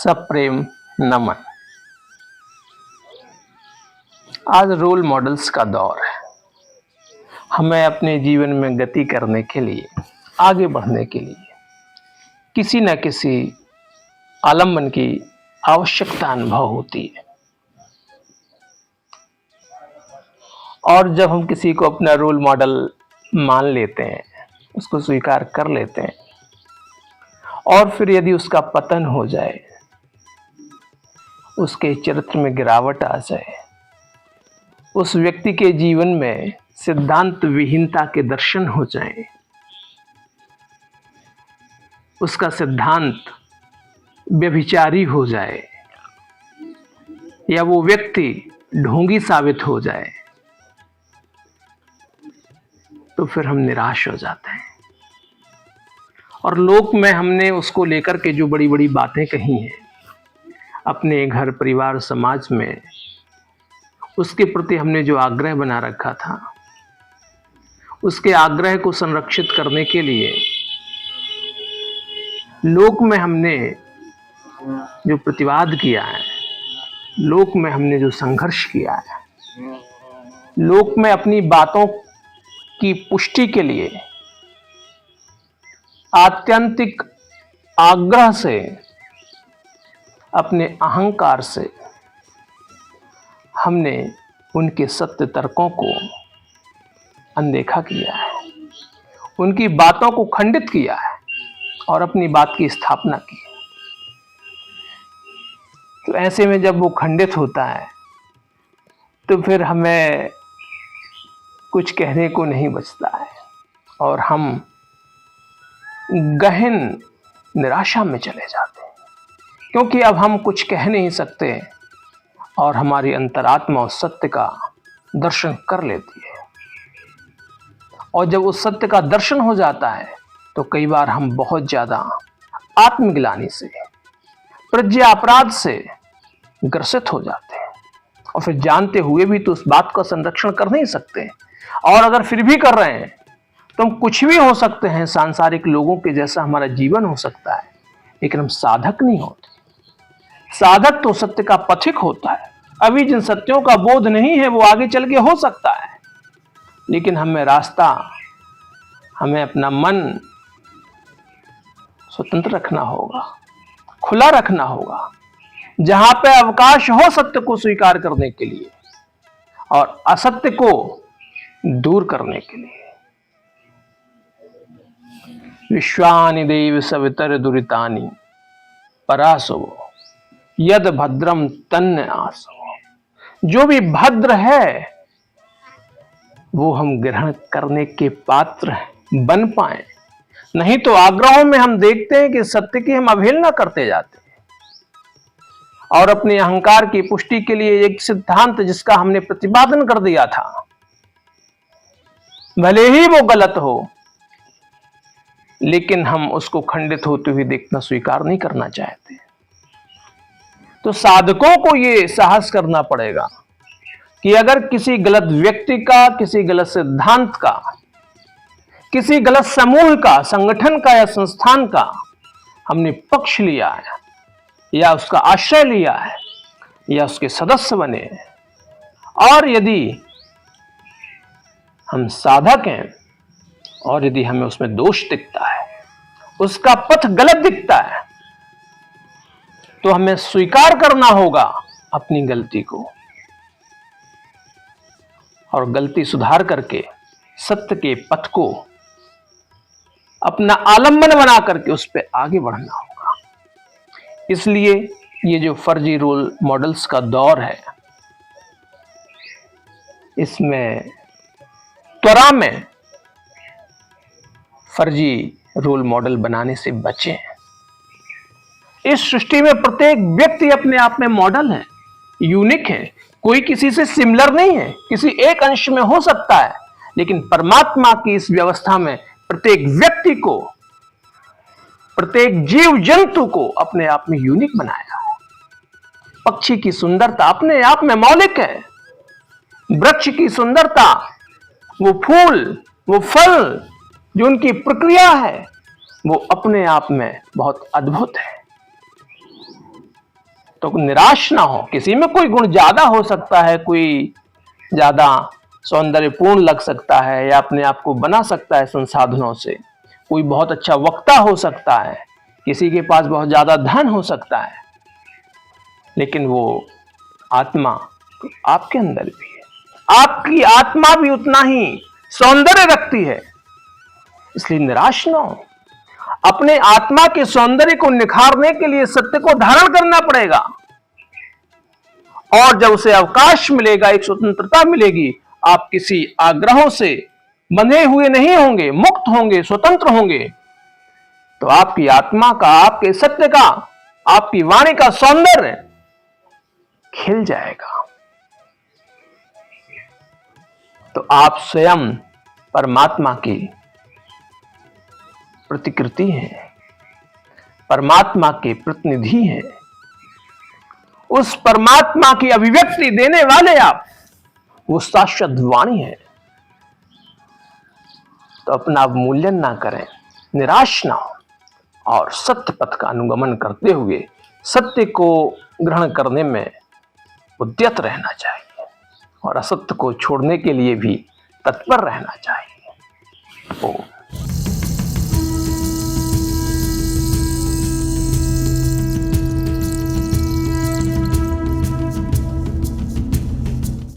सप्रेम नमन। आज role models का दौर है। हमें अपने जीवन में गति करने के लिए, आगे बढ़ने के लिए किसी न किसी आलम्बन की आवश्यकता अनुभव होती है। और जब हम किसी को अपना रोल मॉडल मान लेते हैं, उसको स्वीकार कर लेते हैं, और फिर यदि उसका पतन हो जाए, उसके चरित्र में गिरावट आ जाए, उस व्यक्ति के जीवन में सिद्धांत विहीनता के दर्शन हो जाएं, उसका सिद्धांत व्यभिचारी हो जाए या वो व्यक्ति ढोंगी साबित हो जाए, तो फिर हम निराश हो जाते हैं। और लोक में हमने उसको लेकर के जो बड़ी बड़ी बातें कही हैं, अपने घर परिवार समाज में उसके प्रति हमने जो आग्रह बना रखा था, उसके आग्रह को संरक्षित करने के लिए लोक में हमने जो प्रतिवाद किया है, लोक में हमने जो संघर्ष किया है, लोक में अपनी बातों की पुष्टि के लिए आत्यंतिक आग्रह से, अपने अहंकार से हमने उनके सत्य तर्कों को अनदेखा किया है, उनकी बातों को खंडित किया है और अपनी बात की स्थापना की है। तो ऐसे में जब वो खंडित होता है तो फिर हमें कुछ कहने को नहीं बचता है और हम गहन निराशा में चले जाते हैं, क्योंकि अब हम कुछ कह नहीं सकते और हमारी अंतरात्मा उस सत्य का दर्शन कर लेती है। और जब उस सत्य का दर्शन हो जाता है तो कई बार हम बहुत ज्यादा आत्मग्लानि से, प्रज्ञा अपराध से ग्रसित हो जाते हैं और फिर जानते हुए भी तो उस बात का संरक्षण कर नहीं सकते। और अगर फिर भी कर रहे हैं तो हम कुछ भी हो सकते हैं, सांसारिक लोगों के जैसा हमारा जीवन हो सकता है, लेकिन हम साधक नहीं होते। साधक तो सत्य का पथिक होता है। अभी जिन सत्यों का बोध नहीं है वो आगे चल के हो सकता है, लेकिन हमें रास्ता, हमें अपना मन स्वतंत्र रखना होगा, खुला रखना होगा, जहां पे अवकाश हो सत्य को स्वीकार करने के लिए और असत्य को दूर करने के लिए। विश्वानि देव सवितर दुरितानि परासो यद भद्रम तन्न आसो। जो भी भद्र है वो हम ग्रहण करने के पात्र बन पाए, नहीं तो आग्रहों में हम देखते हैं कि सत्य की हम अवहेलना करते जाते हैं और अपने अहंकार की पुष्टि के लिए एक सिद्धांत जिसका हमने प्रतिपादन कर दिया था, भले ही वो गलत हो, लेकिन हम उसको खंडित होते हुए देखना स्वीकार नहीं करना चाहते। तो साधकों को ये साहस करना पड़ेगा कि अगर किसी गलत व्यक्ति का, किसी गलत सिद्धांत का, किसी गलत समूह का, संगठन का या संस्थान का हमने पक्ष लिया है या उसका आश्रय लिया है या उसके सदस्य बने हैं, और यदि हम साधक हैं और यदि हमें उसमें दोष दिखता है, उसका पथ गलत दिखता है, तो हमें स्वीकार करना होगा अपनी गलती को और गलती सुधार करके सत्य के पथ को अपना आलंबन बना करके उस पर आगे बढ़ना होगा। इसलिए ये जो फर्जी रोल मॉडल्स का दौर है, इसमें त्वरा में फर्जी रोल मॉडल बनाने से बचें। इस सृष्टि में प्रत्येक व्यक्ति अपने आप में मॉडल है, यूनिक है, कोई किसी से सिमिलर नहीं है। किसी एक अंश में हो सकता है, लेकिन परमात्मा की इस व्यवस्था में प्रत्येक व्यक्ति को, प्रत्येक जीव जंतु को अपने आप में यूनिक बनाया है। पक्षी की सुंदरता अपने आप में मौलिक है, वृक्ष की सुंदरता, वो फूल, वो फल, जो उनकी प्रक्रिया है, वो अपने आप में बहुत अद्भुत है। तो निराश ना हो। किसी में कोई गुण ज्यादा हो सकता है, कोई ज्यादा सौंदर्यपूर्ण लग सकता है या अपने आप को बना सकता है संसाधनों से, कोई बहुत अच्छा वक्ता हो सकता है, किसी के पास बहुत ज्यादा धन हो सकता है, लेकिन वो आत्मा तो आपके अंदर भी है। आपकी आत्मा भी उतना ही सौंदर्य रखती है, इसलिए निराश ना हो। अपने आत्मा के सौंदर्य को निखारने के लिए सत्य को धारण करना पड़ेगा, और जब उसे अवकाश मिलेगा, एक स्वतंत्रता मिलेगी, आप किसी आग्रहों से बंधे हुए नहीं होंगे, मुक्त होंगे, स्वतंत्र होंगे, तो आपकी आत्मा का, आपके सत्य का, आपकी वाणी का सौंदर्य खिल जाएगा। तो आप स्वयं परमात्मा की प्रतिकृति हैं, परमात्मा के प्रतिनिधि हैं, उस परमात्मा की अभिव्यक्ति देने वाले आप, वो शाश्वत वाणी है। तो अपना अवमूल्यन ना करें, निराश ना हो, और सत्य पथ का अनुगमन करते हुए सत्य को ग्रहण करने में उद्यत रहना चाहिए, और असत्य को छोड़ने के लिए भी तत्पर रहना चाहिए। ओम।